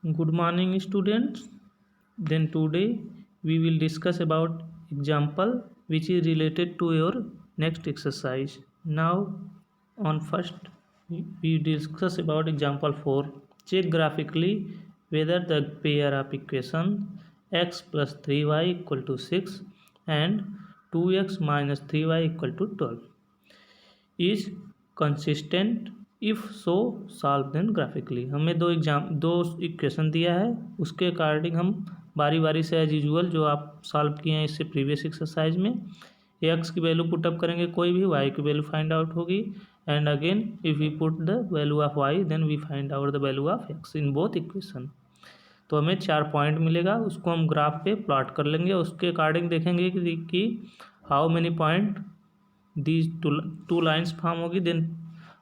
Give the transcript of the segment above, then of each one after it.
Good morning, students. Then today we will discuss about example which is related to your next exercise. Now, on first we discuss about example 4. Check graphically whether the pair of equation x plus 3y equal to 6 and 2x minus 3y equal to 12 is consistent if so solve then graphically. हमें दो equation दिया है, उसके according हम बारी बारी से as usual जो आप सॉल्व किए हैं इससे प्रीवियस एक्सरसाइज में एक्स की वैल्यू पुटअप करेंगे, कोई भी वाई की वैल्यू फाइंड आउट होगी and again if we put the value of y then we find out the value of x in both equation. तो हमें 4 पॉइंट मिलेगा, उसको हम ग्राफ पे प्लॉट कर लेंगे, उसके अकॉर्डिंग देखेंगे कि how many point these two lines form होगी, then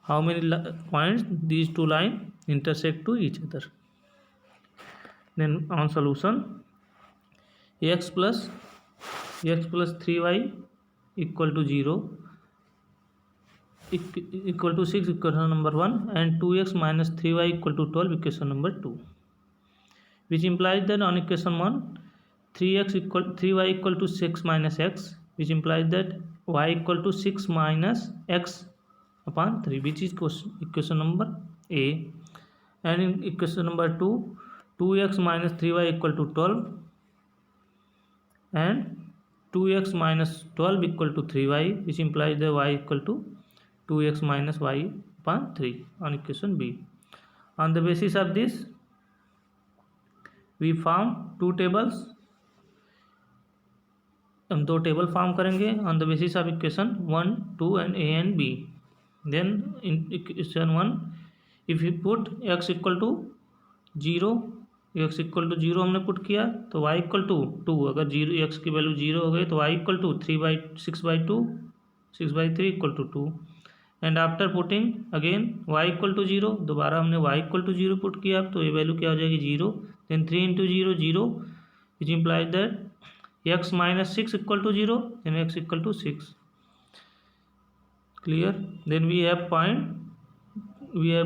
how many points these two line intersect to each other. Then on solution x plus 3y equal to 0 equal to 6 equation number 1 and 2x minus 3y equal to 12 equation number 2, which implies that on equation 1 3y equal to 6 minus x, which implies that y equal to 6 minus x upon 3, which is equation number A. And in equation number 2 2x minus 3y equal to 12 and 2x minus 12 equal to 3y, which implies that y equal to 2x minus y upon 3 on equation B. On the basis of this we form two tables, हम दो table form करेंगे on the basis of equation 1, 2 and a and b. Then in equation 1 if you put x equal to 0, x equal to 0 हमने put किया तो y equal to 2, अगर 0 x की value 0 हो गई तो y equal to 6/2 6/3 equal to 2 and after putting again y equal to 0, दोबारा हमने y इक्वल टू 0 पुट किया तो ये वैल्यू क्या हो जाएगी 0, then 3 into 0 0, which implies that x minus 6 equal to 0, then x equal to 6. Clear? Then we have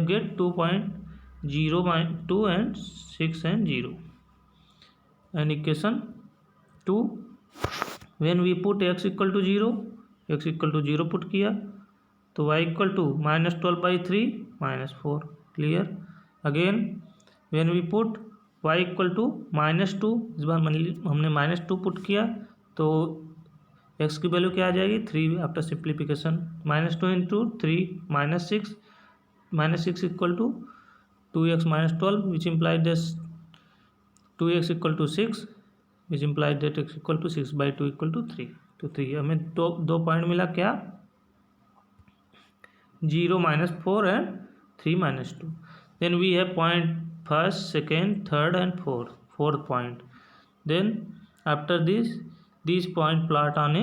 get 2.0 2 and 6 and 0. And equation 2 when we put x equal to 0 put किया तो y equal to minus 12/3 minus 4. Clear? Again when we put y equal to -2, इस बार हमने -2 put किया तो x की value क्या आ जाएगी 3 after simplification, -2 into 3 -6 equal to 2x minus 12 which implied that 2x equal to 6 which implied that x equal to 6/2 equal to 3। तो 3 हमें दो पॉइंट मिला, क्या 0 -4 and 3 -2। Then we have point first, second, third and fourth point. Then after this these point plot on a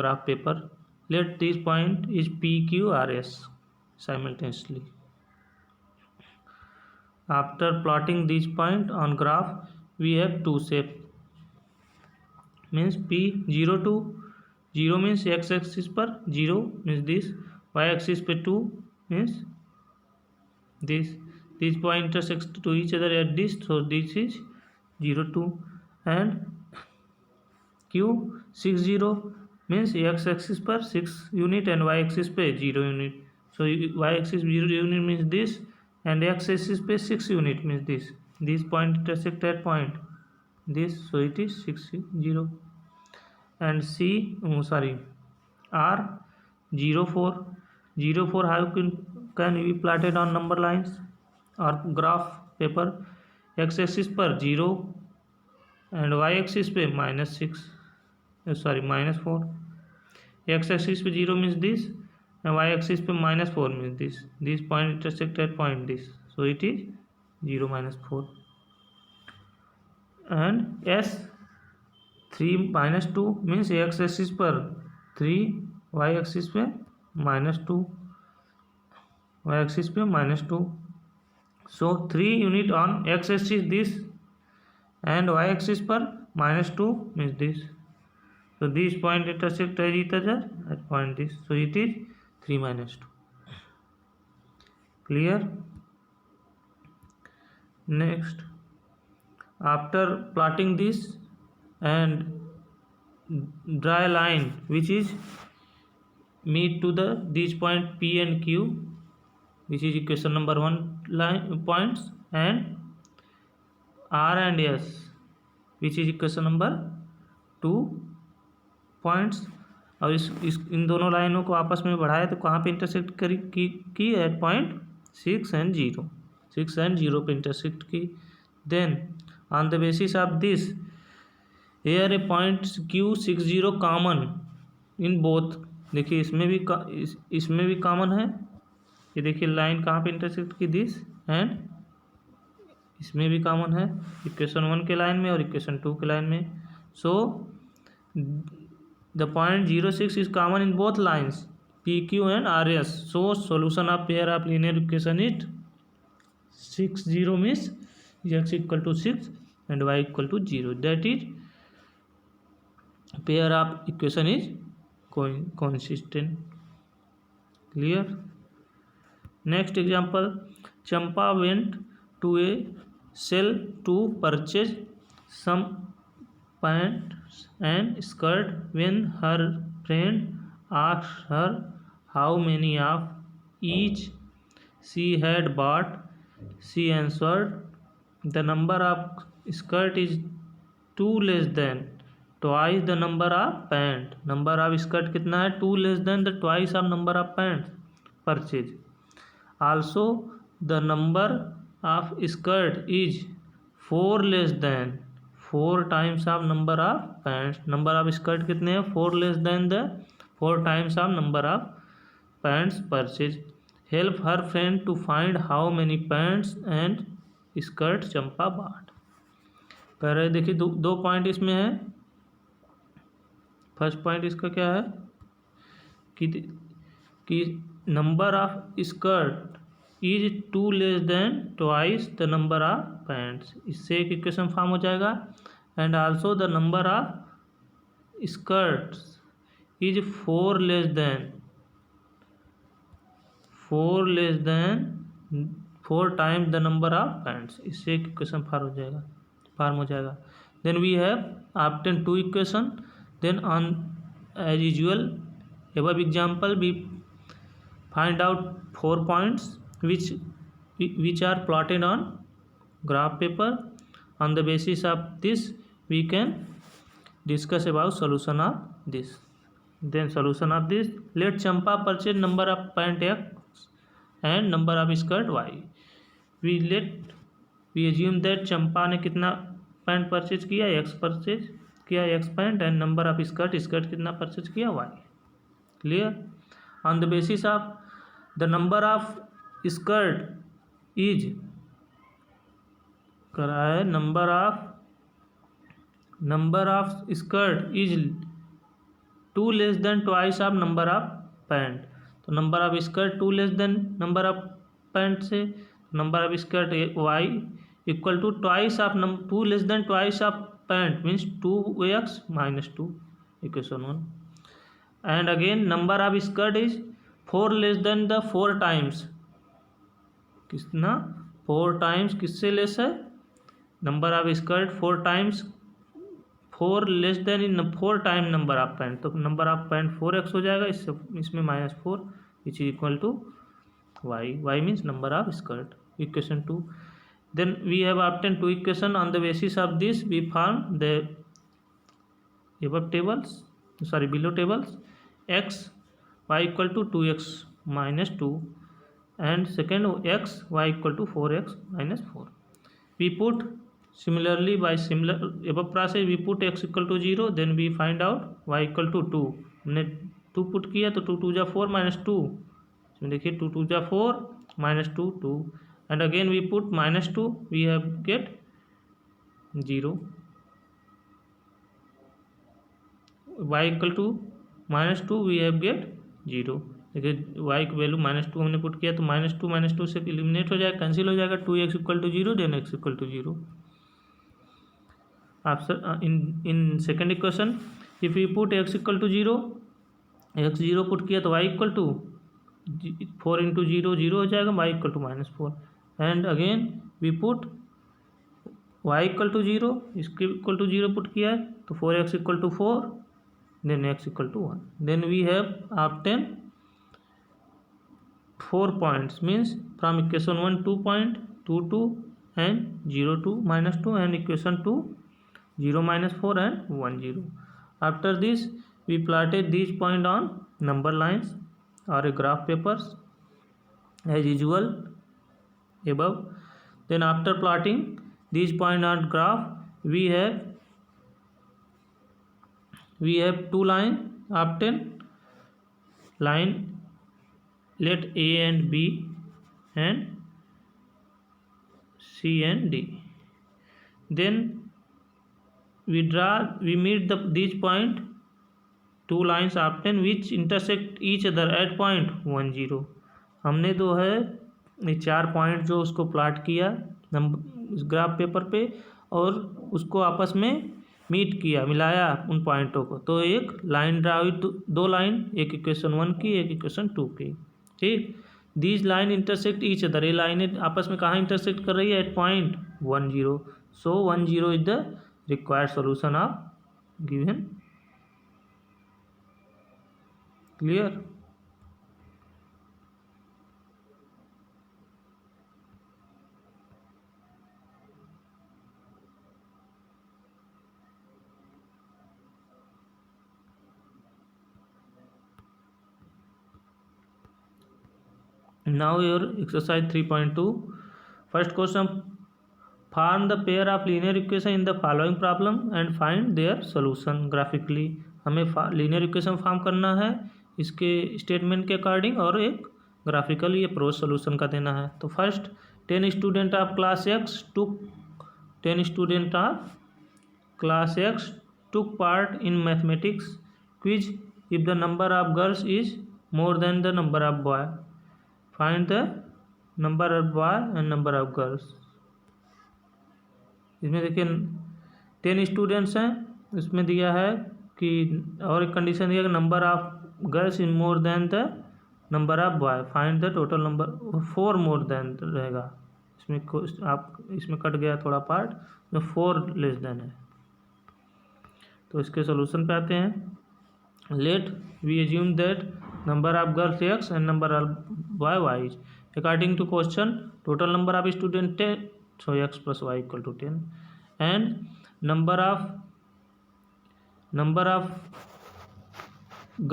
graph paper. Let this point is P, Q, R, S simultaneously. After plotting this point on graph we have two shape, means P 0 to 0 means x axis पर 0 means this, y axis पे 2 means this. These point intersect to each other at this, so this is 0 2 and Q 6 0 means x axis पर 6 unit and y axis पे 0 unit, so y axis 0 unit means this and x axis पे 6 unit means this. This point intersect at point this, so it is 6 0 and R 0 4 how can be plotted on number lines और graph paper, x axis पर 0 and Y axis पे -4, x axis पे 0 means this and Y axis पे -4 means this point intersect at point this, so it is 0 -4 and as 3 -2 means x axis पर 3, Y axis पे -2, Y axis पे -2, so 3 unit on x axis this and y axis पर -2 means this, so this point intersect at each other at point this, so it is 3 -2. Clear? Next after plotting this and draw a line which is meet to these point P and Q, which is equation number 1 line points, and R and S, which is equation number 2 points. और इन दोनों लाइनों को आपस में बढ़ाया तो कहाँ पे इंटरसेक्ट की एट पॉइंट 6 and 0, 6 and 0 पे इंटरसेक्ट की। Then on the basis of this here a point Q60 common in both. देखिए इसमें भी कॉमन है, ये देखिए लाइन कहाँ पे इंटरसेक्ट की, दिस, एंड इसमें भी कॉमन है इक्वेशन 1 के लाइन में और इक्वेशन 2 के लाइन में। सो the point 06 is common in both lines PQ and RS. So solution of pair of linear equation is 60 means x equal to 6 and y equal to 0. That is pair of equation is consistent. Clear? Next example, Champa went to a sale to purchase some pants and skirt. When her friend asked her how many of each she had bought, she answered, the number of skirt is 2 less than twice the number of pant. Number of skirt कितना है? 2 less than the twice of number of pants purchased. Also the number of skirt is 4 less than 4 times of number of pants. number of skirt कितने हैं? 4 less than the 4 times of number of pants purchased. Help her friend to find how many pants and skirt Champa bought. कह रहे देखिए दो point इसमें है। First point इसका क्या है कि number of skirt is 2 less than twice the number of pants. इससे एक इक्वेशन फॉर्म हो जाएगा। And also the number of skirts is 4 less than 4 times the number of pants. इससे एक इक्वेशन फॉर्म हो जाएगा। Then we have obtain 2 equation. Then on as usual above example we find out 4 points which are plotted on graph paper. On the basis of this we can discuss about solution of this. Then solution of this, let Champa purchase number of pant x and number of skirt y. we assume that Champa ने कितना pant purchase किया, x purchase किया, x pant, and number of skirt कितना purchase किया, y. Clear? On the basis of the number of skirt is करा है number of skirt is 2 less than twice of number of pant. तो number of skirt 2 less than number of pant से number of skirt y equal to twice of 2 less than twice of pant means 2x - 2 equation 1। And again number of skirt is 4 less than the 4 times. कितना? 4 times किससे less है? Number of skirt 4 times 4 less than in 4 time number of pant. तो number of pant 4x हो जाएगा, इसमें -4 which is equal to y means number of skirt, equation 2। Then we have obtain 2 equation. On the basis of this we form the below tables x y equal to 2x - 2 and second x y equal to 4x - 4. We put similarly by similar above process we put x equal to 0, then we find out y equal to 2. हमने 2 put किया तो 2 2 जा 4 -2, इसमें देखिए 2 2 जा 4 -2 2, and again we put -2, we have get 0. y equal to -2 we have get 0। देखिए y की value -2 हमने पुट किया तो -2 से एलिमिनेट हो जाएगा, कैंसिल हो जाएगा। 2x equal to 0, then x equal to 0। After in second equation if you put x equal to 0, x 0 put किया तो y इक्वल टू 4 × 0 0 हो जाएगा, y equal to -4। And again we put y equal to 0, इसके equal to 0 put किया है तो 4x equal to 4, then x equal to 1. Then we have obtained 4 points, means from equation 1 2 point, 2 2 and 0 2 minus 2, and equation 2 0 minus 4 and 1 0. After this we plotted these point on number lines or a graph papers as usual above. Then after plotting these point on graph, we have two line obtained, line let A and B and C and D. Then we meet these point, two lines obtained which intersect each other at point 1 0. हमने जो है ये 4 point जो उसको plot किया number graph paper पे और उसको आपस में मीट किया, मिलाया उन पॉइंटों को, तो एक लाइन ड्रा हुई, दो लाइन, एक इक्वेशन 1 की एक इक्वेशन 2 की. ठीक, these line intersect each other, ये लाइनें आपस में कहाँ इंटरसेक्ट कर रही है? At point 1 0. So 1 0 is the required solution of given. Clear? Now your exercise 3.2. First question, form the pair of linear equation in the following problem and find their solution graphically. हमें linear equation form करना है इसके statement के according और एक graphical ये pros solution का देना है. तो first 10 student of class x took part in mathematics quiz. If the number of girls is more than the number of boy, find the number of boy and number of girls. इसमें देखिए 10 students हैं, इसमें दिया है कि और एक condition दिया कि number of girls is more than the number of boy, find the total number. 4 more than रहेगा इसमें, आप इसमें कट गया थोड़ा पार्ट जो 4 लेस देन है. तो इसके सोल्यूशन पे आते हैं. Let we assume that number of girls x and number of boy y is according to question total number of student 10, so x plus y equal to 10, and number of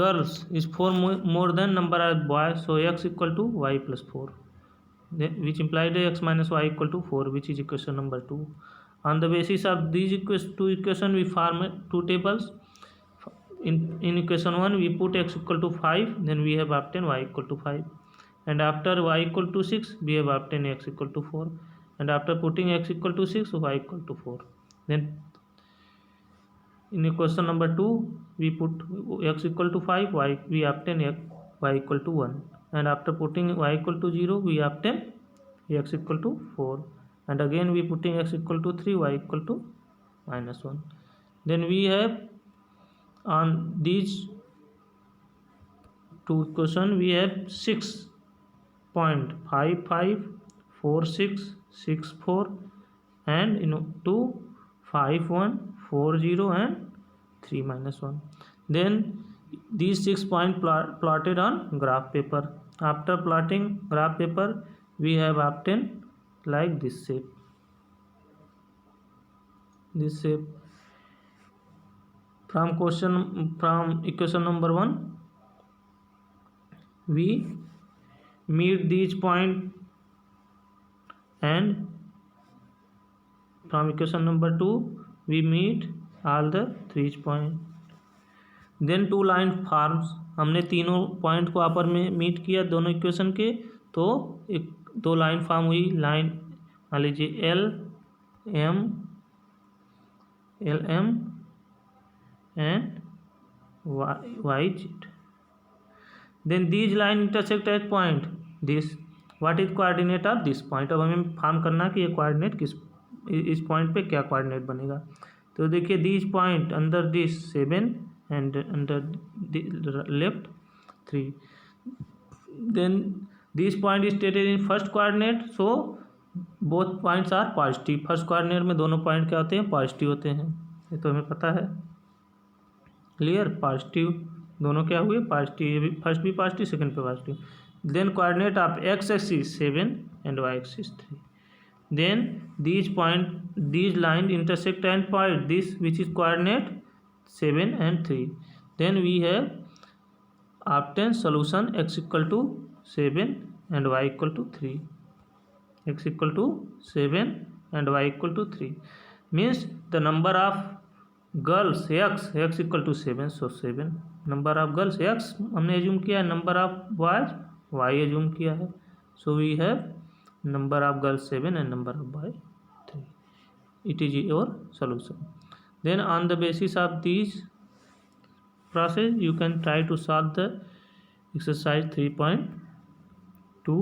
girls is 4 more than number of boys, so x equal to y plus 4, which implied x minus y equal to 4, which is equation number 2. On the basis of these two equation we form two tables. In equation 1 we put x equal to 5, then we have obtained y equal to 5, and after y equal to 6 we have obtained x equal to 4, and after putting x equal to 6 y equal to 4. Then in equation number 2 we put x equal to 5, we obtain y equal to 1, and after putting y equal to 0 we obtain x equal to 4, and again we putting x equal to 3, y equal to minus 1. Then we have on these two equation we have 6.554664 and 2 5 1 4 0 and 3 minus 1. Then these 6 points plotted on graph paper. After plotting graph paper we have obtained like this shape. From equation number 1 we meet these point, and from equation number 2 we meet all the 3 point. Then two line forms, हमने तीनों point को आपस में meet किया दोनों equation के, तो एक दो लाइन फॉर्म हुई. लाइन मान लीजिए L M and yz. Then these line intersect at point this. What is coordinate of this point? अब हमें फार्म करना कि ये कोऑर्डिनेट किस इस पॉइंट पे क्या कोऑर्डिनेट बनेगा. तो देखिए these point under this 7 and under the left 3. Then this point is stated in first coordinate, so both points are positive, first coordinate में दोनों पॉइंट क्या होते हैं, पॉजिटिव होते हैं, ये तो हमें पता है। क्लियर, पॉजिटिव दोनों क्या हुए, पॉजिटिव, ये भी फर्स्ट भी पॉजिटिव सेकंड पे positive. Then coordinate of X axis 7 and Y axis 3। then these line intersect and point this which is coordinate 7 and 3. then we have obtain solution x equal to 7 and y equal to 3. x equal to 7 and y equal to 3 means the number of girls x equal to 7, so 7 number of girls x हमने assume किया है, number of boys y assume किया है, so we have number of girls 7 and number of boy 3. It is your solution. Then on the basis of these process you can try to solve the exercise 3.2.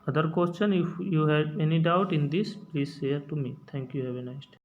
Other question, if you had any doubt in this, please share to me. Thank you. Have a nice day.